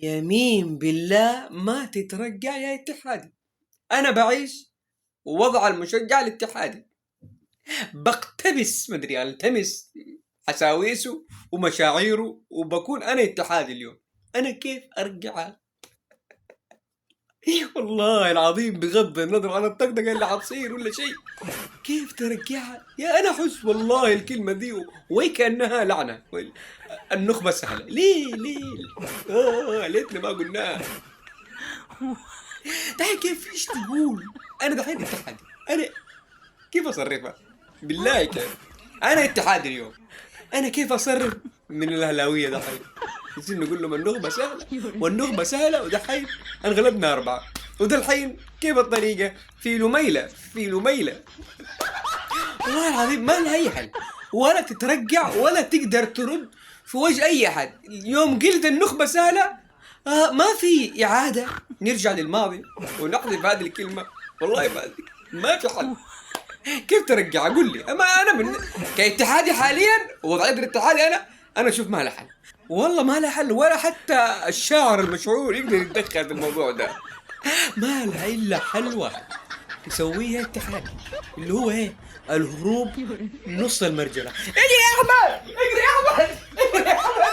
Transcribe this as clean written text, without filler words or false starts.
يمين بالله ما تترجع يا اتحادي. انا بعيش وضع المشجع الاتحادي، بقتبس مدري التمس حساويسه ومشاعيره، وبكون انا اتحادي اليوم. انا كيف ارجع؟ والله العظيم بغض النظر عن الطقطقه اللي حتصير ولا شيء، كيف ترجعها يا انا احس والله الكلمه دي وكانها لعنه. النخبه سهله ليه ليتنا ما قلناها. دحين كيف ايش تقول؟ انا دحين اتحادي، انا كيف اصرفها؟ بالله كيف؟ انا اتحادي اليوم، انا كيف اصرف من الاهلاويه دحين؟ نسيب نقول لهم النخبه سهله والنخبه سهله، ودحين انغلبنا اربعه، وده الحين كيف الطريقه؟ في لميله في لميله. والله العظيم ما لها اي حل، ولا تترجع ولا تقدر ترد في وجه اي احد. يوم قلت النخبه سهله ما في اعاده نرجع للماضي ونحذف هذه الكلمه. والله ما في حل. كيف ترجع؟ قول لي. اما انا كاتحادي حاليا وضعيه الاتحادي انا اشوف ما لها حل، والله ما لها حل، ولا حتى الشاعر المشهور يقدر يتدخل في الموضوع ده. ما لها الا حل واحد تسويه اتحادي، اللي هو ايه؟ الهروب نص المرجله. اجري يا احمد، اجري يا احمد، اجري يا احمد.